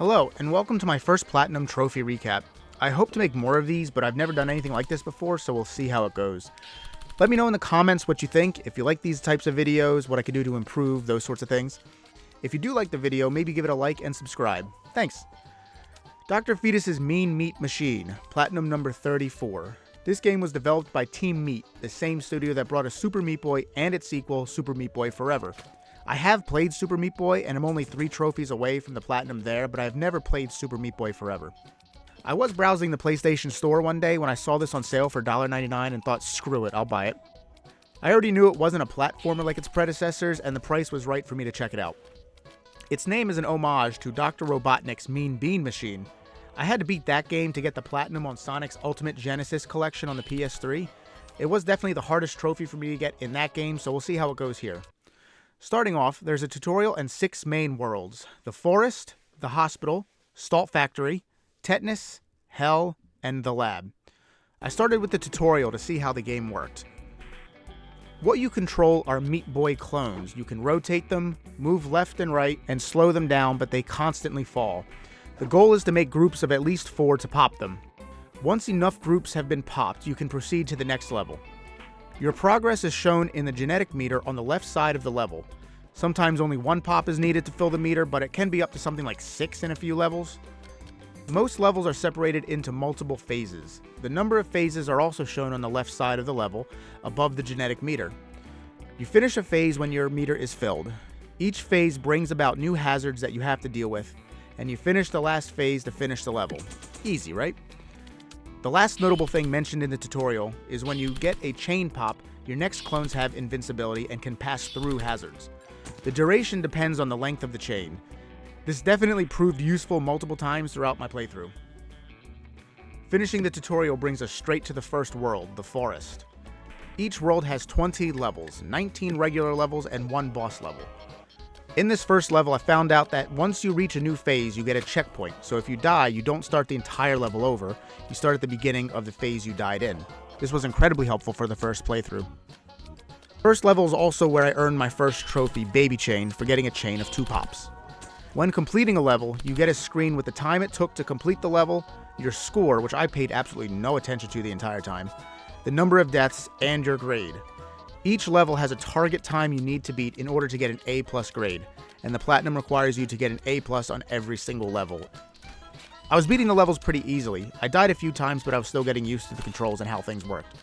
Hello, and welcome to my first Platinum Trophy recap. I hope to make more of these, but I've never done anything like this before, so we'll see how it goes. Let me know in the comments what you think, if you like these types of videos, what I can do to improve, those sorts of things. If you do like the video, maybe give it a like and subscribe. Thanks! Dr. Fetus' Mean Meat Machine, Platinum number 34. This game was developed by Team Meat, the same studio that brought us Super Meat Boy and its sequel, Super Meat Boy Forever. I have played Super Meat Boy, and I'm only 3 trophies away from the Platinum there, but I've never played Super Meat Boy Forever. I was browsing the PlayStation Store one day when I saw this on sale for $1.99 and thought, screw it, I'll buy it. I already knew it wasn't a platformer like its predecessors, and the price was right for me to check it out. Its name is an homage to Dr. Robotnik's Mean Bean Machine. I had to beat that game to get the Platinum on Sonic's Ultimate Genesis collection on the PS3. It was definitely the hardest trophy for me to get in that game, so we'll see how it goes here. Starting off, there's a tutorial and 6 main worlds: the forest, the hospital, Salt Factory, Tetanus, Hell, and the lab. I started with the tutorial to see how the game worked. What you control are Meat Boy clones. You can rotate them, move left and right, and slow them down, but they constantly fall. The goal is to make groups of at least 4 to pop them. Once enough groups have been popped, you can proceed to the next level. Your progress is shown in the genetic meter on the left side of the level. Sometimes only 1 pop is needed to fill the meter, but it can be up to something like 6 in a few levels. Most levels are separated into multiple phases. The number of phases are also shown on the left side of the level, above the genetic meter. You finish a phase when your meter is filled. Each phase brings about new hazards that you have to deal with, and you finish the last phase to finish the level. Easy, right? The last notable thing mentioned in the tutorial is when you get a chain pop, your next clones have invincibility and can pass through hazards. The duration depends on the length of the chain. This definitely proved useful multiple times throughout my playthrough. Finishing the tutorial brings us straight to the first world, the forest. Each world has 20 levels, 19 regular levels and 1 boss level. In this first level, I found out that once you reach a new phase, you get a checkpoint. So if you die, you don't start the entire level over. You start at the beginning of the phase you died in. This was incredibly helpful for the first playthrough. First level is also where I earned my first trophy, Baby Chain, for getting a chain of 2 pops. When completing a level, you get a screen with the time it took to complete the level, your score, which I paid absolutely no attention to the entire time, the number of deaths, and your grade. Each level has a target time you need to beat in order to get an A+ grade, and the Platinum requires you to get an A+ on every single level. I was beating the levels pretty easily. I died a few times, but I was still getting used to the controls and how things worked.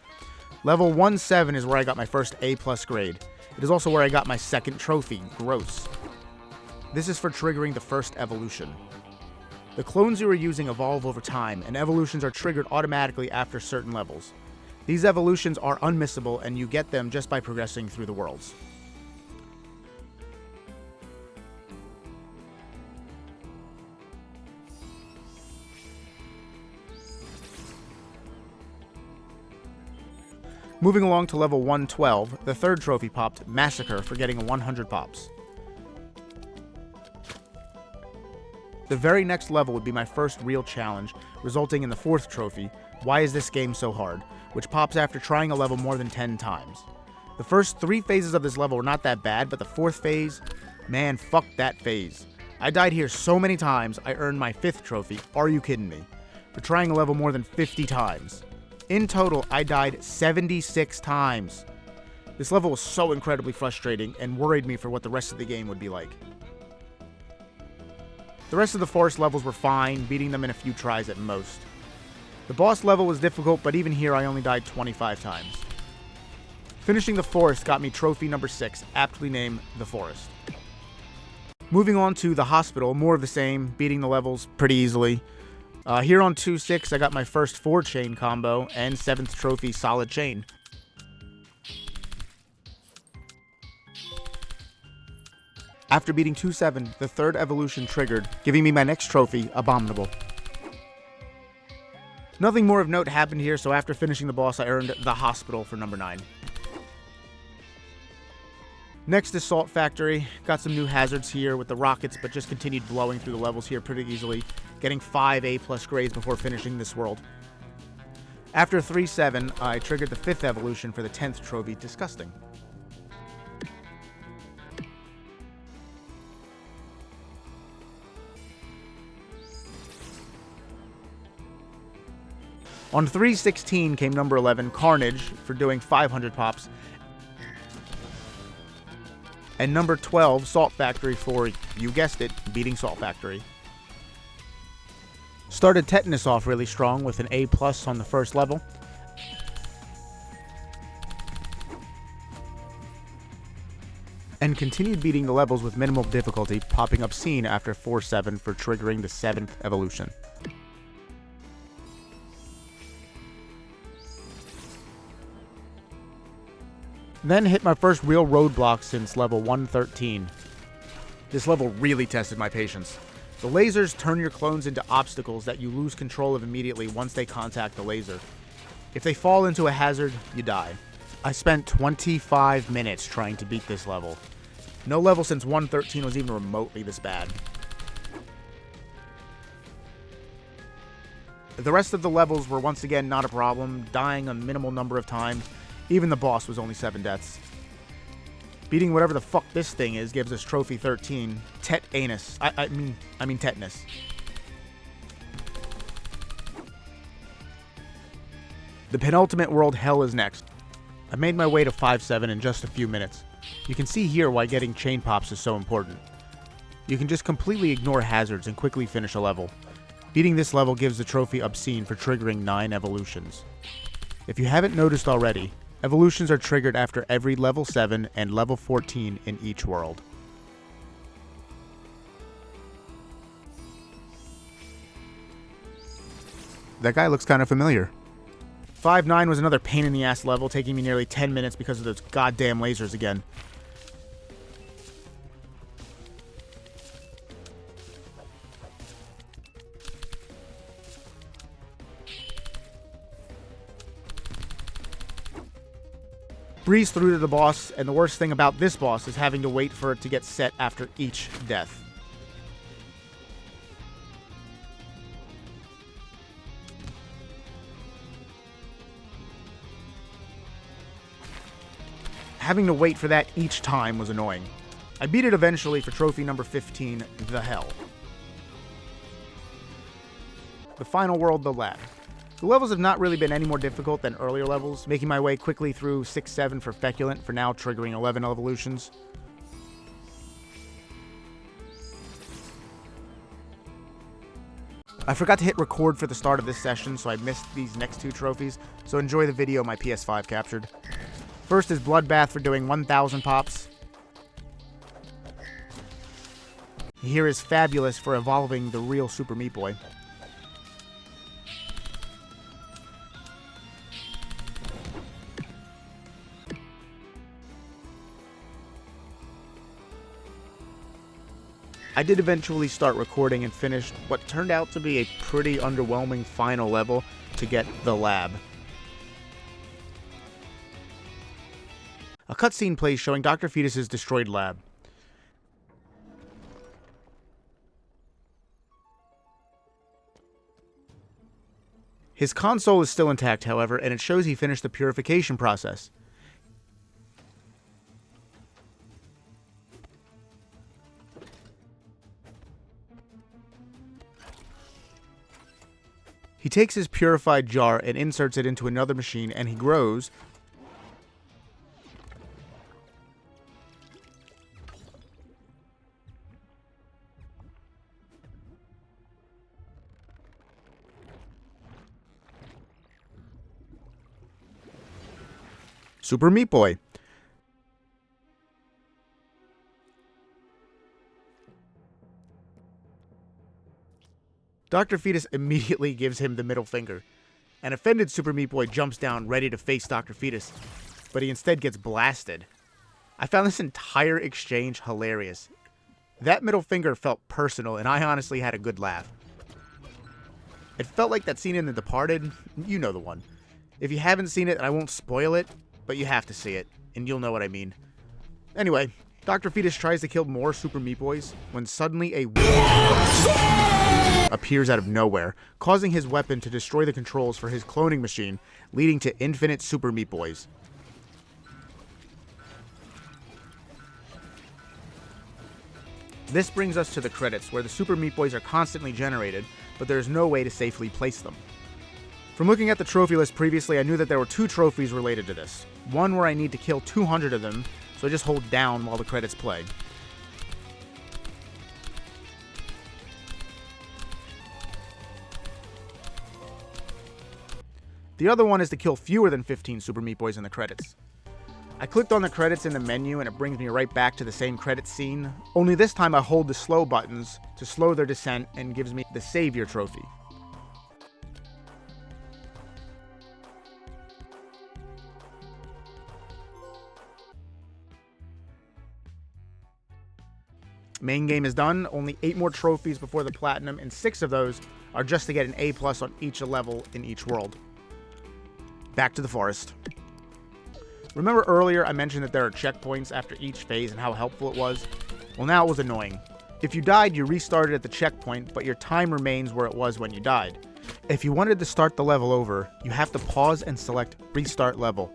Level 1-7 is where I got my first A+ grade. It is also where I got my second trophy, Gross. This is for triggering the first evolution. The clones you are using evolve over time, and evolutions are triggered automatically after certain levels. These evolutions are unmissable, and you get them just by progressing through the worlds. Moving along to level 112, the third trophy popped, Massacre, for getting 100 pops. The very next level would be my first real challenge, resulting in the 4th trophy, Why Is This Game So Hard?, which pops after trying a level more than 10 times. The first 3 phases of this level were not that bad, but the 4th phase, man, fuck that phase. I died here so many times, I earned my 5th trophy, are you kidding me, for trying a level more than 50 times. In total, I died 76 times. This level was so incredibly frustrating and worried me for what the rest of the game would be like. The rest of the forest levels were fine, beating them in a few tries at most. The boss level was difficult, but even here I only died 25 times. Finishing the forest got me trophy number 6, aptly named the Forest. Moving on to the hospital, more of the same, beating the levels pretty easily. Here on 2-6 I got my first 4-chain combo and 7th trophy, Solid Chain. After beating 2-7, the 3rd evolution triggered, giving me my next trophy, Abominable. Nothing more of note happened here, so after finishing the boss, I earned the Hospital for number 9. Next is Salt Factory. Got some new hazards here with the rockets, but just continued blowing through the levels here pretty easily, getting 5 A+ grades before finishing this world. After 3-7, I triggered the 5th evolution for the 10th trophy, Disgusting. On 316 came number 11, Carnage, for doing 500 pops. And number 12, Salt Factory, for, you guessed it, beating Salt Factory. Started Tetanus off really strong with an A+ on the first level. And continued beating the levels with minimal difficulty, popping Obscene after 4-7 for triggering the 7th evolution. Then hit my first real roadblock since level 113. This level really tested my patience. The lasers turn your clones into obstacles that you lose control of immediately once they contact the laser. If they fall into a hazard, you die. I spent 25 minutes trying to beat this level. No level since 113 was even remotely this bad. The rest of the levels were once again not a problem, dying a minimal number of times. Even the boss was only 7 deaths. Beating whatever the fuck this thing is gives us trophy 13, Tetanus. I mean tetanus. The penultimate world, Hell, is next. I made my way to 5-7 in just a few minutes. You can see here why getting chain pops is so important. You can just completely ignore hazards and quickly finish a level. Beating this level gives the trophy Obscene for triggering 9 evolutions. If you haven't noticed already, evolutions are triggered after every level 7 and level 14 in each world. That guy looks kind of familiar. 5-9 was another pain in the ass level, taking me nearly 10 minutes because of those goddamn lasers again. Breeze through to the boss, and the worst thing about this boss is having to wait for it to get set after each death. Having to wait for that each time was annoying. I beat it eventually for trophy number 15, the Hell. The final world, the Lab. The levels have not really been any more difficult than earlier levels, making my way quickly through 6-7 for Feculent, for now triggering 11 evolutions. I forgot to hit record for the start of this session, so I missed these next 2 trophies, so enjoy the video my PS5 captured. First is Bloodbath for doing 1,000 pops. Here is Fabulous for evolving the real Super Meat Boy. I did eventually start recording and finished what turned out to be a pretty underwhelming final level to get the Lab. A cutscene plays showing Dr. Fetus's destroyed lab. His console is still intact, however, and it shows he finished the purification process. He takes his purified jar and inserts it into another machine, and he grows Super Meat Boy. Dr. Fetus immediately gives him the middle finger. An offended Super Meat Boy jumps down, ready to face Dr. Fetus, but he instead gets blasted. I found this entire exchange hilarious. That middle finger felt personal, and I honestly had a good laugh. It felt like that scene in The Departed. You know the one. If you haven't seen it, I won't spoil it, but you have to see it, and you'll know what I mean. Anyway, Dr. Fetus tries to kill more Super Meat Boys when suddenly a appears out of nowhere, causing his weapon to destroy the controls for his cloning machine, leading to infinite Super Meat Boys. This brings us to the credits, where the Super Meat Boys are constantly generated, but there is no way to safely place them. From looking at the trophy list previously, I knew that there were 2 trophies related to this. One where I need to kill 200 of them, so I just hold down while the credits play. The other one is to kill fewer than 15 Super Meat Boys in the credits. I clicked on the credits in the menu and it brings me right back to the same credits scene, only this time I hold the slow buttons to slow their descent and gives me the Savior trophy. Main game is done, only 8 more trophies before the platinum, and 6 of those are just to get an A+ on each level in each world. Back to the forest. Remember earlier I mentioned that there are checkpoints after each phase and how helpful it was? Well, now it was annoying. If you died, you restarted at the checkpoint, but your time remains where it was when you died. If you wanted to start the level over, you have to pause and select Restart Level.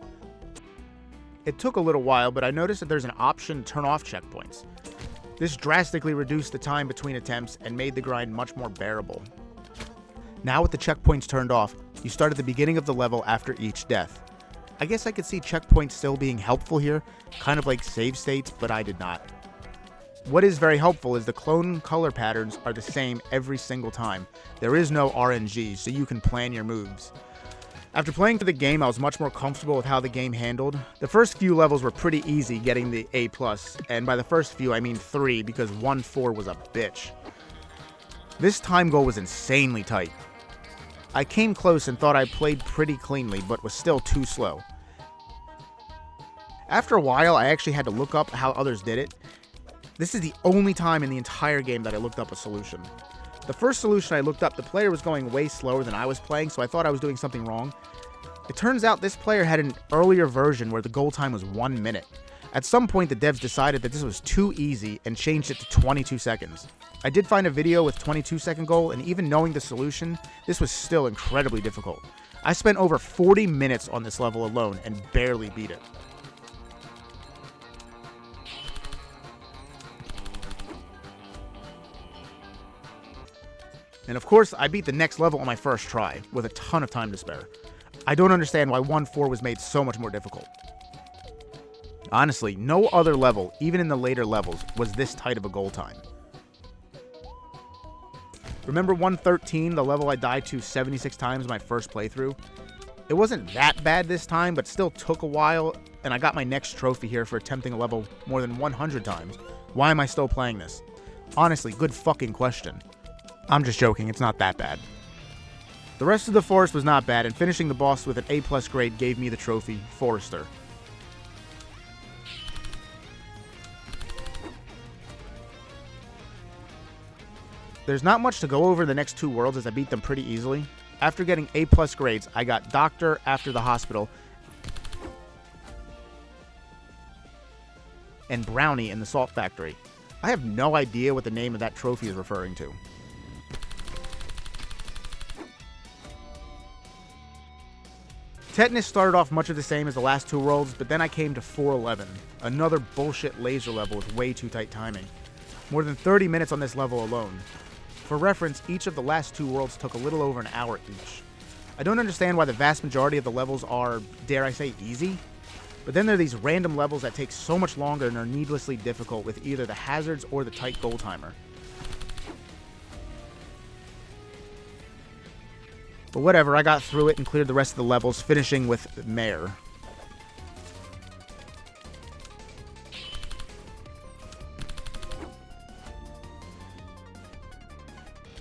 It took a little while, but I noticed that there's an option to turn off checkpoints. This drastically reduced the time between attempts and made the grind much more bearable. Now with the checkpoints turned off, you start at the beginning of the level after each death. I guess I could see checkpoints still being helpful here, kind of like save states, but I did not. What is very helpful is the clone color patterns are the same every single time. There is no RNG, so you can plan your moves. After playing through the game, I was much more comfortable with how the game handled. The first few levels were pretty easy getting the A+, and by the first few I mean 3 because 1-4 was a bitch. This time goal was insanely tight. I came close and thought I played pretty cleanly, but was still too slow. After a while, I actually had to look up how others did it. This is the only time in the entire game that I looked up a solution. The first solution I looked up, the player was going way slower than I was playing, so I thought I was doing something wrong. It turns out this player had an earlier version where the goal time was 1 minute. At some point, the devs decided that this was too easy and changed it to 22 seconds. I did find a video with 22-second goal, and even knowing the solution, this was still incredibly difficult. I spent over 40 minutes on this level alone and barely beat it. And of course, I beat the next level on my first try, with a ton of time to spare. I don't understand why 1-4 was made so much more difficult. Honestly, no other level, even in the later levels, was this tight of a goal time. Remember 113, the level I died to 76 times my first playthrough? It wasn't that bad this time, but still took a while, and I got my next trophy here for attempting a level more than 100 times. Why am I still playing this? Honestly, good fucking question. I'm just joking, it's not that bad. The rest of the forest was not bad, and finishing the boss with an A+ grade gave me the trophy, Forester. There's not much to go over the next 2 worlds as I beat them pretty easily. After getting A+ grades, I got Doctor after the hospital and Brownie in the salt factory. I have no idea what the name of that trophy is referring to. Tetanus started off much of the same as the last 2 worlds, but then I came to 411, another bullshit laser level with way too tight timing. More than 30 minutes on this level alone. For reference, each of the last 2 worlds took a little over an hour each. I don't understand why the vast majority of the levels are, dare I say, easy, but then there are these random levels that take so much longer and are needlessly difficult with either the hazards or the tight goal timer. But whatever, I got through it and cleared the rest of the levels, finishing with Mare.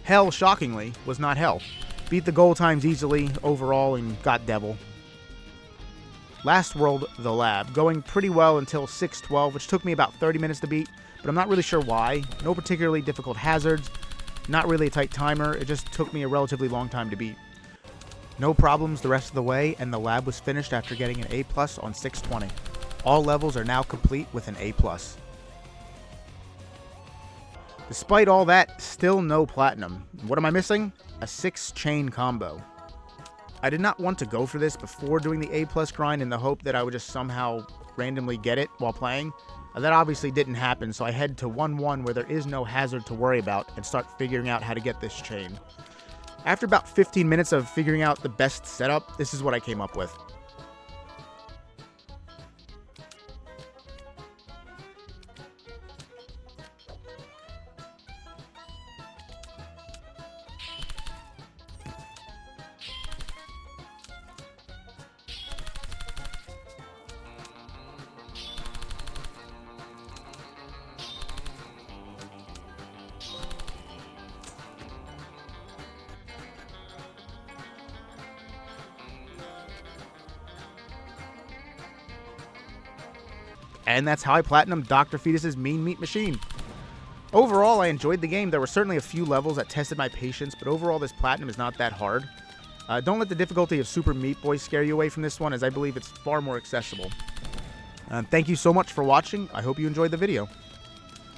Hell, shockingly, was not hell. Beat the goal times easily overall and got Devil. Last world, the lab, going pretty well until 612, which took me about 30 minutes to beat, but I'm not really sure why. No particularly difficult hazards, not really a tight timer, it just took me a relatively long time to beat. No problems the rest of the way, and the lab was finished after getting an A+ on 620. All levels are now complete with an A+. Despite all that, still no platinum. What am I missing? A 6-chain combo. I did not want to go for this before doing the A+ grind in the hope that I would just somehow randomly get it while playing. That obviously didn't happen, so I head to 1-1 where there is no hazard to worry about and start figuring out how to get this chain. After about 15 minutes of figuring out the best setup, this is what I came up with. And that's how I platinumed Dr. Fetus's Mean Meat Machine. Overall, I enjoyed the game. There were certainly a few levels that tested my patience, but overall this platinum is not that hard. Don't let the difficulty of Super Meat Boy scare you away from this one, as I believe it's far more accessible. Thank you so much for watching. I hope you enjoyed the video.